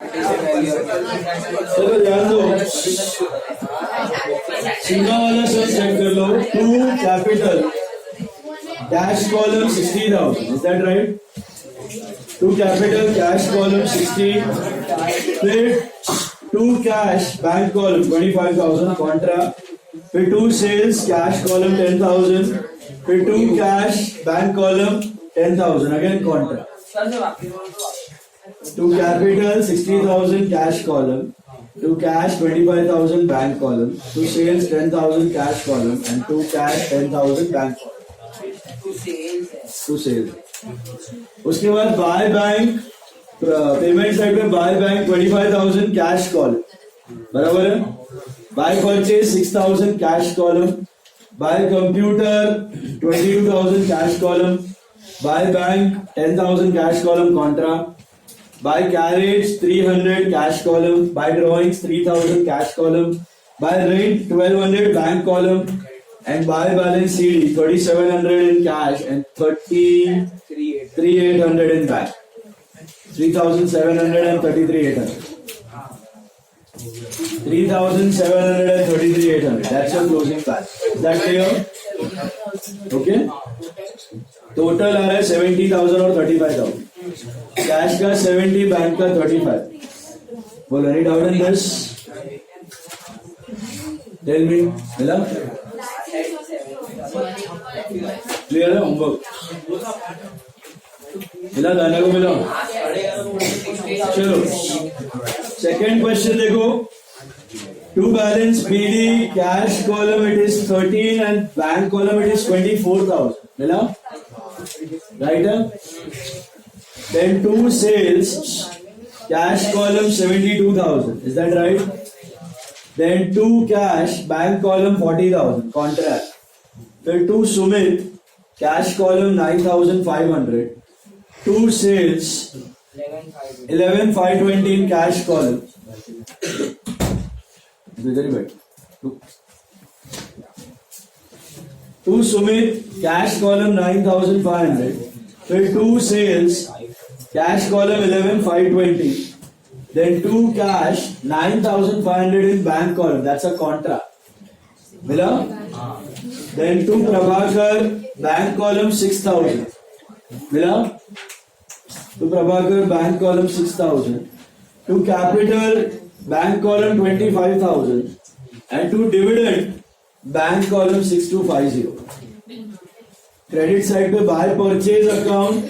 चलो ध्यान दो, सीधा वाला सब चेक कर लो। To capital cash column 60,000, is that right? To capital cash column 60, फिर to cash bank column 25,000 contra, फिर टू सेल्स कैश कॉलम 10,000, फिर to cash bank column 10,000 again contra. To capital 60,000 cash column, to cash 25,000 bank column, to sales 10,000 cash column, and to cash 10,000 bank column. To sales. उसके बाद by bank payment side पे by bank 25,000 cash column, बराबर है? By purchase 6,000 cash column, bye computer 22,000 cash column, by bank 10,000 cash column Contra, by carriage 300 cash column, by drawings 3,000 cash column, by rent 1,200 bank column, and by balance CD 3,700 in cash and 33,800 in bank. 3,700 and 33,800. 3,700 and 33,800. That's your closing balance. Is that clear? Okay. Total आ रहा है 70,000 और 35,000। Cash का 70, bank का 35। बोलो any doubt in this? Tell me. मिला? Clear है? Homework मिला? गाने को मिला? चलो सेकेंड क्वेश्चन देखो। To balance BD cash column it is 13 and bank column it is 24,000। मिला? Right? Then two sales, cash column 72,000. Is that right? Then two cash, bank column 40,000. Contract. Then two Sumit, cash column 9,500. Two sales, 11,520 in cash column. Very bad. Two Sumit, cash column 9,500. Then two sales, cash column 11,520. Then two cash 9,500 in bank column. That's a contra. Mila? Then two Prabhakar, bank column 6,000. Mila? Two Prabhakar, bank column 6,000. Two capital, bank column 25,000. And two dividend, bank column 6250। Credit side पे by purchase account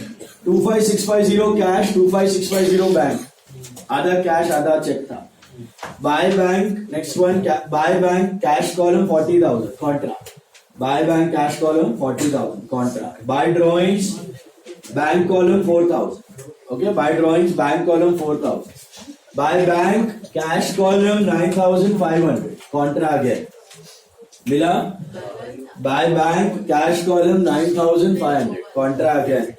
25,650 cash, 25,650 bank, आधा cash आधा cheque था। By bank next one, by bank cash column 40,000 contra, by bank cash column 40,000 contra. By drawings bank column 4,000। Okay, by drawings bank column 4,000। By bank cash column 9,500 contra again. मिला? By bank cash column 9,500 contra again.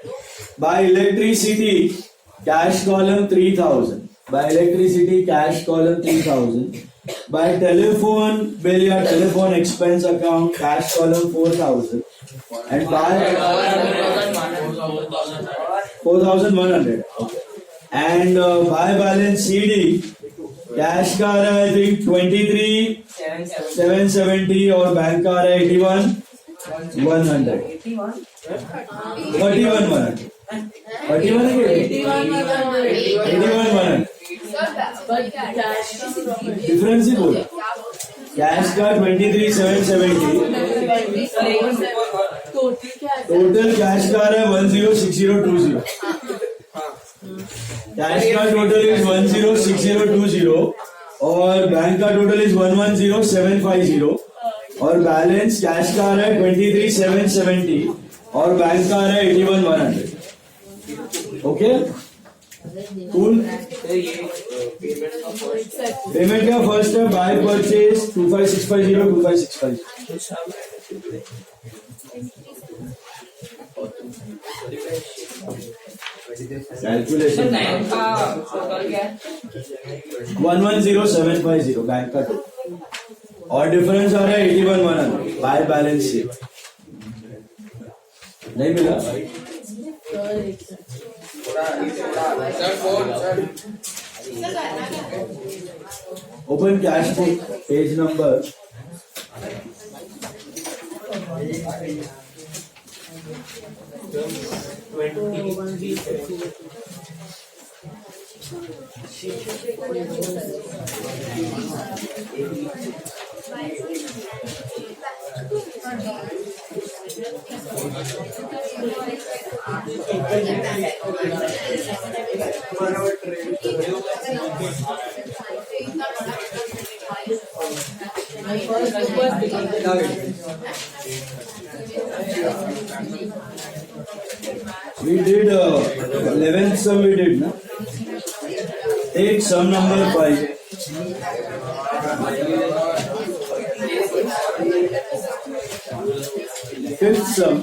By electricity cash column 3,000, bye electricity cash column 3,000। By telephone bill या telephone expense account cash column 4,000 and by 4,100 and by balance CD cash का आ रहा है 23,770 और bank का आ रहा है 81,100। 31,100 डिफरेंस ही बोला। कैश का 23,770, टोटल कैश का आ रहा है 106020। कैश का टोटल इज 106020 और बैंक का टोटल इज 110750 और बैलेंस कैश का आ रहा है 23,770 और बैंक का आ रहा है 81,100। Okay, cool. पेमेंट का फर्स्ट है बाय परचेज 25,650 25,650। कैलकुलेशन 110750 बैंक का टोटल और डिफरेंस आ रहा है 81,100 बाय बैलेंस शीट। नहीं मिला? Open cash book, page number 11th sum we did, na? Take sum number 5. Fifth sum,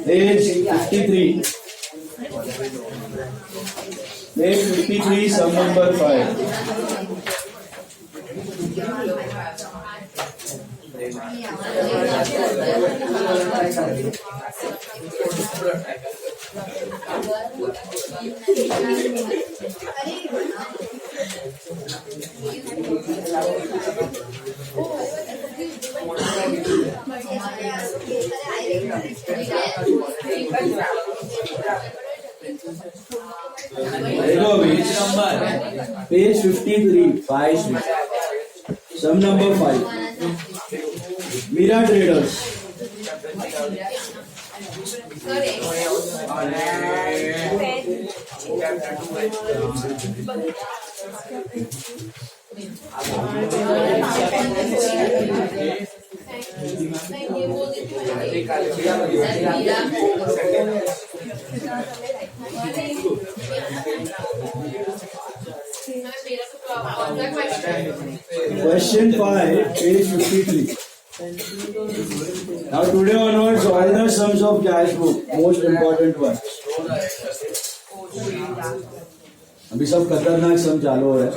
page 53. Page 53, sum number 5. Page 53, 5. Sum number 5. Mira Traders. Question 5, page 53. Now today onwards, all the sums of cash book, most important ones. अभी सब खतरनाक सम चालू हो रहा है.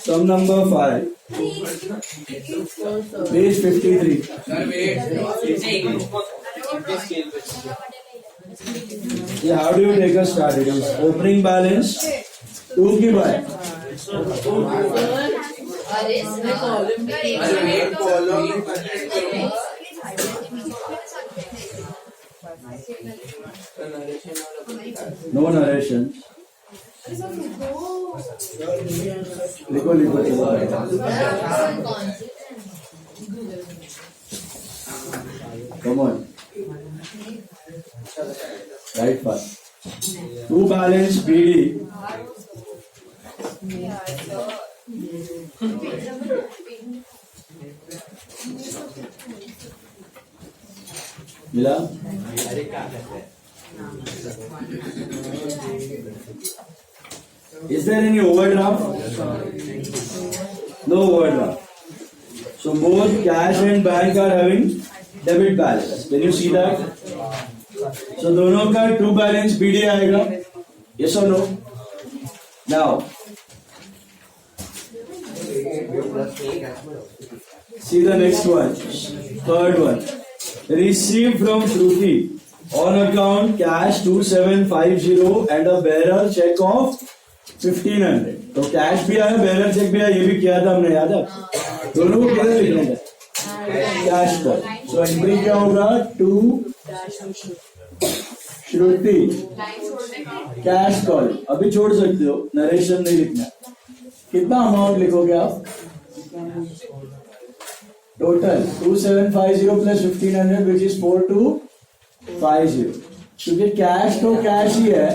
Sum number 5, page 53. Yeah, how do you take a start? It is opening balance 2 की bye. No narration. लिखो Come on. Right fast. 2 balance BD. मिला? Is there any overdraft? No overdraft. So both cash and bank are having debit balance. Can you see that? So दोनों का true balance BD आएगा. Yes or no? Now see the next one. Third one. Received from Shruti on account cash 2750 and a bearer check of 1500. तो cash भी आया, bearer check भी आया, ये भी किया था हमने, याद है? दोनों को किधर लिखने का? कैश पर. सो एंट्री क्या होगा? To Shruti cash col. अभी छोड़ सकते हो, नरेशन नहीं लिखना. कितना अमाउंट लिखोगे आप? Total 2750 plus 1500 which is 4250. क्योंकि कैश तो कैश ही है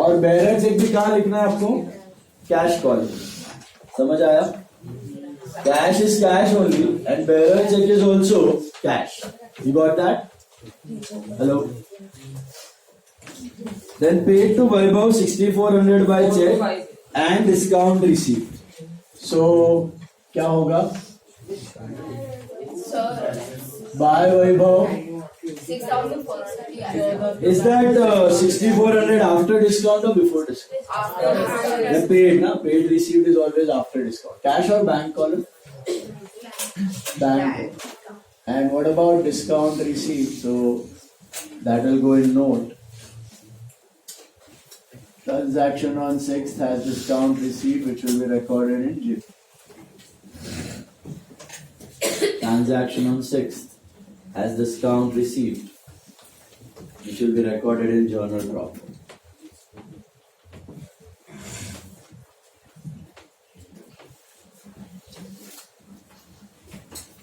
और बेरर चेक भी कहाँ लिखना है आपको? Cash col. समझ आया? Cash is cash only and bearer cheque is also cash. You got that? Hello. Then paid to Vaibhav 6400 by cheque and discount receive. So क्या होगा? By Vaibhav 6,400. Is that 6,400 after discount or before discount? After. The paid, na? Paid received is always after discount. Cash or bank column? Bank. And what about discount received? So That will go in note. Transaction on 6th has discount receipt which will be recorded in GIF. Transaction on 6th has discount received which will be recorded in journal proper.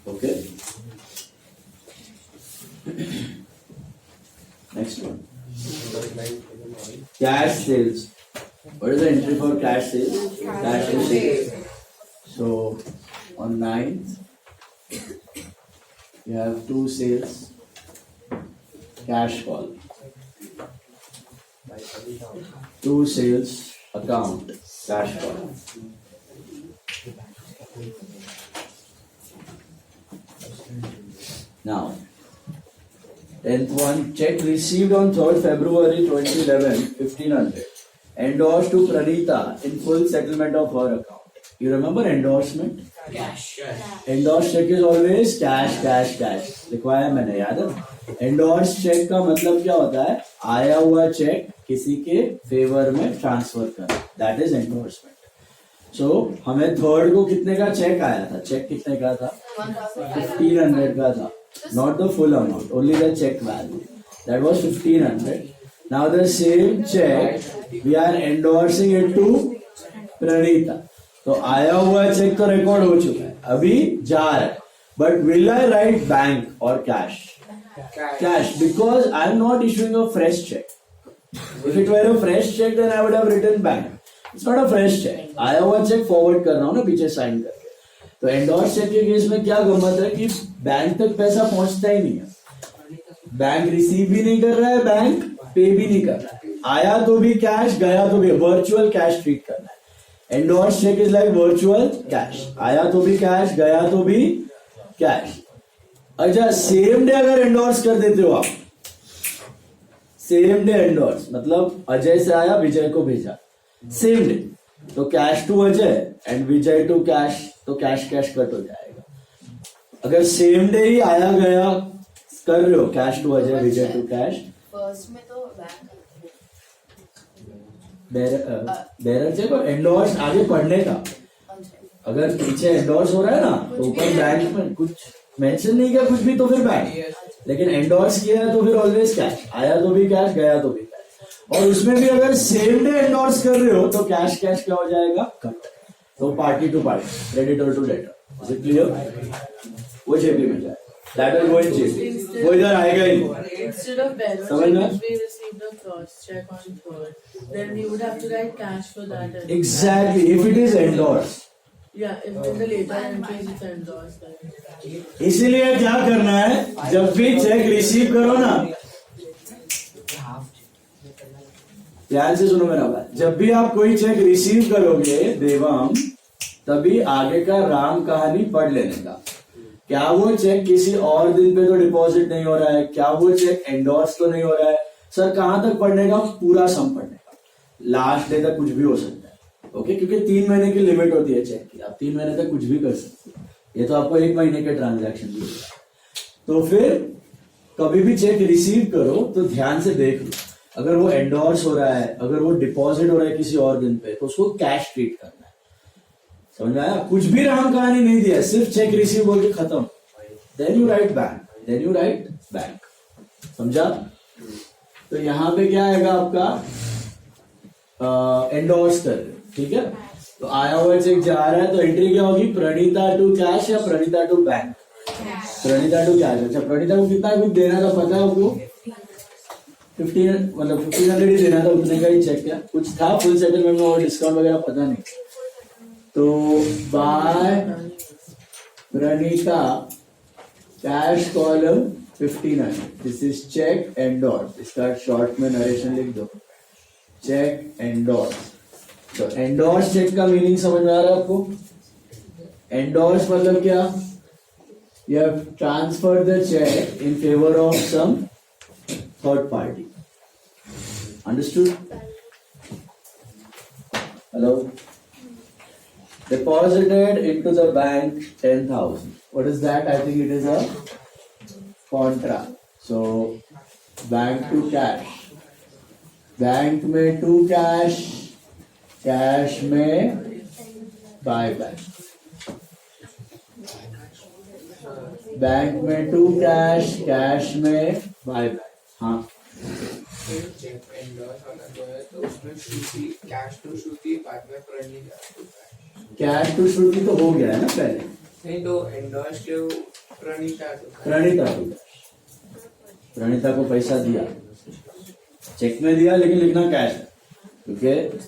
Okay. Next one. Cash sales. What is the entry for cash sales? Cash sales. So on 9th, you have 2 sales. Cash call. 2 sales account. Cash call. Now, 10th one, check received on 3rd February 2011, 1500. Endorsed to Pranita in full settlement of her account. You remember endorsement? Cash. Endorsed check is always cash, cash, cash. लिखवाया है मैंने, याद है? Endorsed check का मतलब क्या होता है? आया हुआ चेक किसी के फेवर में ट्रांसफर करना. That is endorsement. So हमें 3rd को कितने का चेक आया था? चेक कितने का था? 1500 का था. Not the full amount, only the check value. That was 1500. Now the same check, we are endorsing it to Pranita. तो आया हुआ चेक तो रिकॉर्ड हो चुका है, अभी जा रहा है. But will I write bank or cash? Cash, because I am not issuing a fresh check. If it were a fresh check, then I would have written bank. It's not a fresh check. आया हुआ check forward कर रहा हूँ ना पीछे sign करके. तो endorse check के केस में क्या गम्मत है कि बैंक तक पैसा पहुंचता ही नहीं है. बैंक रिसीव भी नहीं कर रहा है, बैंक पे भी नहीं कर रहा है. आया तो भी कैश, गया तो भी. वर्चुअल कैश ट्रीट करना है. Endorse cheque is like virtual cash. आया तो भी कैश, गया तो भी कैश. अच्छा, सेम डे अगर एंडोर्स कर देते हो आप, सेम डे एंडोर्स मतलब अजय से आया विजय को भेजा, सेम डे, तो cash to Ajay and Vijay to cash, तो कैश कैश कट हो जाएगा. अगर सेम डे ही आया गया कर रहे हो, cash to Ajay Vijay to cash, first में तो बैंक बेरर चेक और एंडोर्स आगे पढ़ने का. अगर पीछे एंडोर्स हो रहा है ना तो ऊपर बैंक में कुछ मेंशन नहीं किया कुछ भी तो फिर बैंक, लेकिन एंडोर्स किया है तो फिर ऑलवेज कैश. आया तो भी कैश, गया तो भी कैश. और उसमें भी अगर सेम डे एंडोर्स कर रहे हो तो कैश कैश क्या हो जाएगा? कट. तो party to party, creditor to debtor. Is it clear? वो जेबी में जाए. That will go in जेबी. वो इधर आएगा ही. Instead of bearer समझ में? check, we received a cross check on 3rd. Then we would have to write cash for that. as well. Exactly. If it is endorsed. Yeah, if in the later entries it's endorsed. Then. इसीलिए क्या करना है, जब भी check receive करो ना, ध्यान से सुनो मेरा बात. जब भी आप कोई चेक रिसीव करोगे देवम, तभी आगे का राम कहानी पढ़ लेने का. क्या वो चेक किसी और दिन पे तो डिपॉजिट नहीं हो रहा है? क्या वो चेक एंडोर्स तो नहीं हो रहा है? सर कहां तक पढ़ने का? पूरा सम पढ़ने का. लास्ट डे तक कुछ भी हो सकता है. ओके, क्योंकि 3 महीने की लिमिट होती है चेक की. आप 3 महीने तक कुछ भी कर सकते हैं. ये तो आपको 1 महीने के ट्रांजैक्शन भी होगा. तो फिर कभी भी चेक रिसीव करो तो ध्यान से देख लो. अगर वो एंडोर्स हो रहा है, अगर वो डिपॉजिट हो रहा है किसी और दिन पे, तो उसको कैश ट्रीट करना है. समझ में आया? कुछ भी राम कहानी नहीं दिया, सिर्फ चेक रिसीव बोल के खत्म. Then you write bank, then you write bank. समझा? तो यहां पे क्या आएगा आपका? एंडोर्स कर. ठीक है, तो आया हुआ चेक जा रहा है तो एंट्री क्या होगी? प्रणीता टू कैश या Praneeta to bank? Praneeta to cash. अच्छा, प्रणीता को कितना कुछ देना था पता है आपको? 1500 ही देना था. उतने का ही चेक. क्या कुछ था फुल सेटलमेंट में और डिस्काउंट वगैरह पता नहीं. तो by Praneeta cash column 1500. This is cheque endorse. इसका शॉर्ट में नरेशन लिख दो, चेक एंडोर्स. तो एंडोर्स चेक का मीनिंग समझ में आ रहा है आपको? एंडोर्स मतलब क्या? You have transferred the cheque in favour of some third party. Understood? Hello. Deposited into the bank 10,000. What is that? I think it is a contra. So bank to cash, bank में to cash, cash में by bank, bank में to cash, cash में by bank. हाँ cheque endorse वाला जो है तो उसमें श्रुति कैश टू श्रुति बाद में प्रणीता टू कैश टू श्रुति तो हो गया है ना पहले. नहीं तो एंडोर्स के Praneeta to Praneeta to cash, Praneeta को पैसा दिया, चेक में दिया लेकिन लिखना कैश है क्योंकि एंडोर्स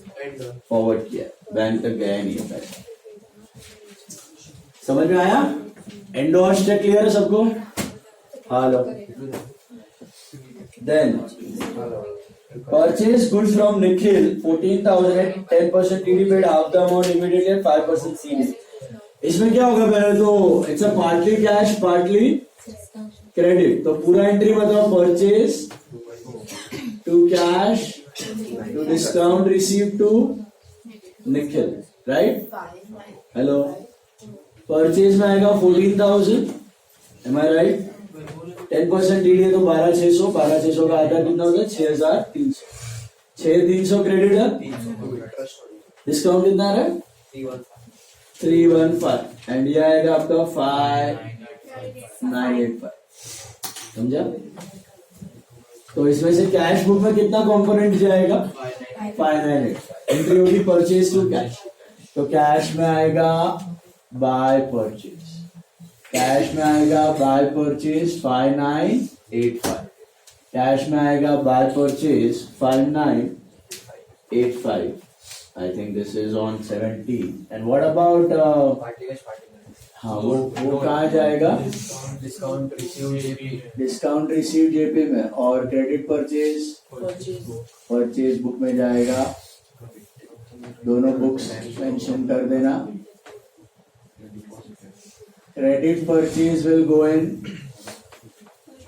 फॉरवर्ड किया, बैंक तक गया नहीं है पैसा. समझ में आया? एंडोर्स चेक क्लियर है सबको? Hello. Then purchase goods from Nikhil 14,000 at 10% TD paid half the amount immediately at 5% CD. इसमें क्या होगा? पहले तो it's a partly cash partly credit, तो पूरा एंट्री बताओ. Purchase to cash to discount receive to Nikhil, right? Hello. Purchase में आएगा 14,000, एम आई राइट? 10% टीडी है तो 12,600, 12,600 का आधा कितना होता है? 6,300. 6,300 क्रेडिट है, डिस्काउंट कितना आ रहा है? 315, एंड ये आएगा आपका 5,985. समझा? तो इसमें से कैश बुक में कितना कंपोनेंट जाएगा? 5,985. एंट्री होगी परचेज टू कैश, तो कैश में आएगा बाय परचेज, कैश में आएगा बाय परचेज 5,985, कैश में आएगा by purchase 5,985. I think this is on 17. And what about हाँ वो कहाँ जाएगा? Discount receive JP, discount receive JP में, और क्रेडिट परचेज परचेज बुक में जाएगा. दोनों बुक्स मेंशन कर देना. Credit purchase will go in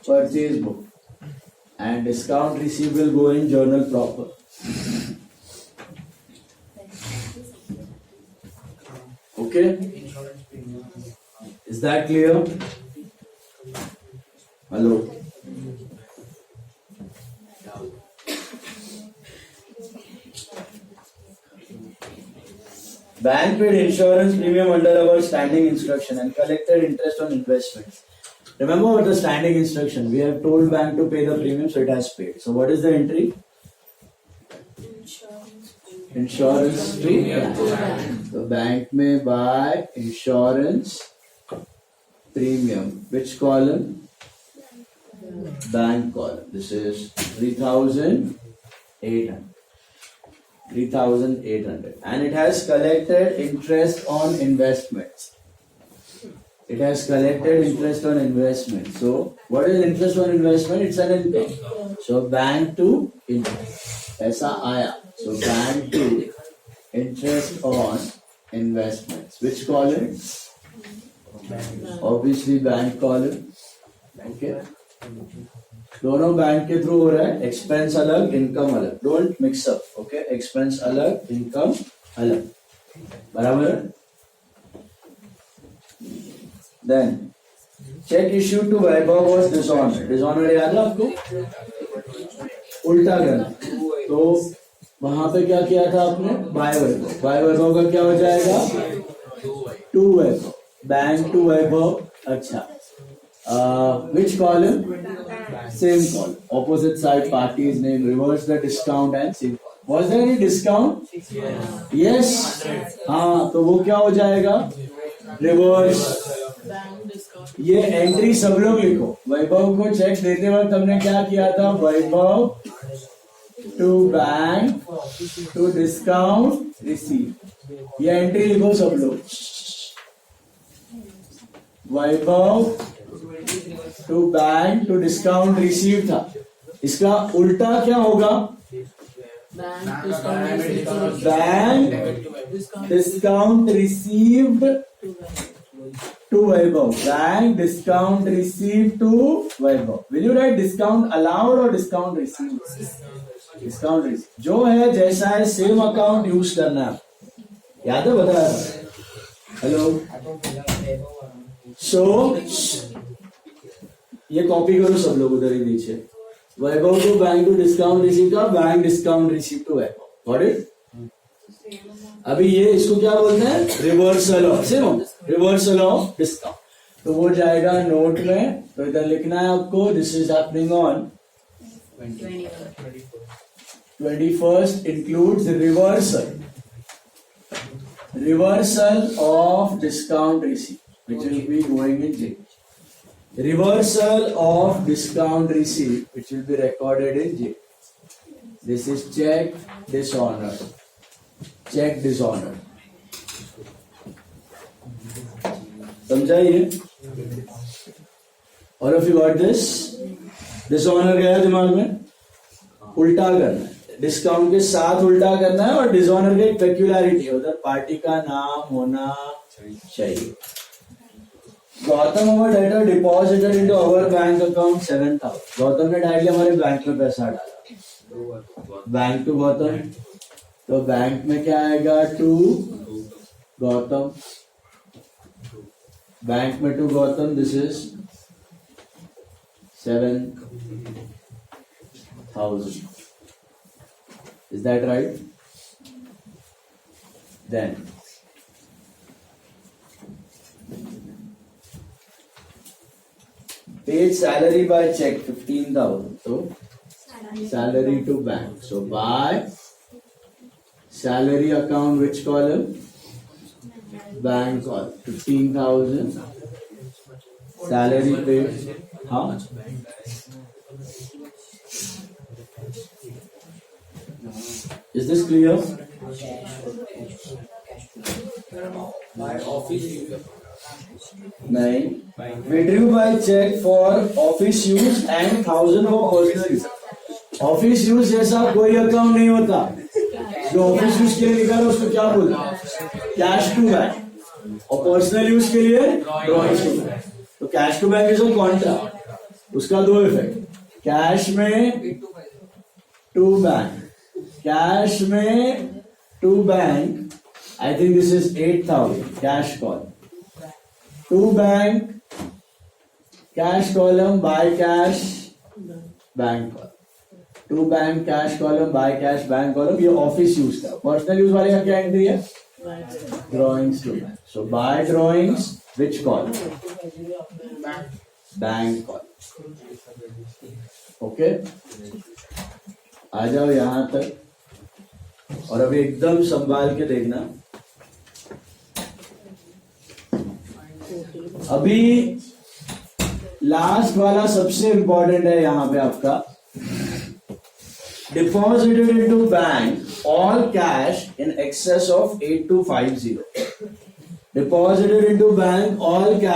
purchase book and discount receipt will go in journal proper. Okay? Is that clear? Hello? Bank paid insurance premium under our standing instruction and collected interest on investments. Remember what the standing instruction? We have told bank to pay the premium, so it has paid. So what is the entry? Insurance premium. So bank may buy insurance premium. Which column? Bank column. This is 3,800. 3,800, and it has collected interest on investments. It has collected interest on investment. So what is interest on investment? It's an income. So bank to interest, ऐसा आया. So bank to interest on investments. Which column? Obviously bank column. Okay. दोनों bank के through हो रहा है. Expense अलग, income अलग. Don't mix up. Okay, expense अलग, इनकम अलग. बराबर. Then cheque issue to Vaibhav was dishonoured. Dishonoured याद है आपको? उल्टा करना. तो वहां पे क्या किया था आपने? बाय वैभव. बाय वैभव का क्या हो जाएगा? To Vaibhav. Bank to Vaibhav. अच्छा, which column? Same column. Opposite side party's name. Reverse the discount and same column. Was there any discount? Yes. हाँ, तो वो क्या हो जाएगा? Reverse. ये एंट्री सब लोग लिखो. वैभव को चेक देते वक्त हमने क्या किया था? Vaibhav to bank to discount receive. ये एंट्री लिखो सब लोग. Vaibhav to bank to discount receive था. इसका उल्टा क्या होगा? Bank discount received to Vaibhav. Bank discount receive to Vaibhav. Will you write discount allowed और डिस्काउंट रिसीव? डिस्काउंट रिसीव जो है जैसा है सेम अकाउंट यूज करना है. याद है? बताया. हेलो. सो ये कॉपी करो सब लोग उधर ही नीचे. Vaibhav to bank to discount receive का bank discount receive to Vaibhav. Got it? अभी ये इसको क्या बोलते हैं? Reversal of reversal of discount. तो वो जाएगा नोट में. तो इधर लिखना है आपको, this is happening on 21st includes reversal of discount receipt, which will be going in J. Reversal of discount receipt, which will be recorded in J. This is check dishonored. Check dishonored. समझाइए? All of you got this? Dishonor गया दिमाग में? उल्टा करना है. Discount के साथ उल्टा करना है. और डिसऑनर का एक पेक्युलरिटी है, उधर पार्टी का नाम होना चाहिए. Gautam our debtor deposited into our bank account 7,000. Gautam ने डायरेक्टली हमारे बैंक में पैसा डाला. Bank to Gautam. तो बैंक में क्या आएगा? टू गौतम. बैंक में to Gautam. This is 7,000. Is that right? Then paid salary by check 15,000. So salary to bank. So by salary account, which column? Bank column. 15,000. Salary paid. How? Is this clear? My office user. नहीं. Withdrew by check for office use and 1,000 for personal use. Office use जैसा कोई account नहीं होता. जो office use के लिए निकाला उसको क्या बोलते हैं? Cash to bank. और पर्सनल यूज के लिए ड्रॉइंग टू बैंक. तो cash to bank is a contract. उसका दो इफेक्ट. कैश में टू बैंक. कैश में to bank. I think this is 8,000 cash call. To bank cash column by cash bank column. To bank cash column by cash bank column. ये office use का. Personal use वाले का क्या entry है? Drawings to bank. So by drawings which col? Bank col. Okay, आ जाओ यहां तक. और अभी एकदम संभाल के देखना. अभी लास्ट वाला सबसे इंपॉर्टेंट है यहां पे आपका. Deposited into bank all cash in excess of 8250. Deposited into bank all cash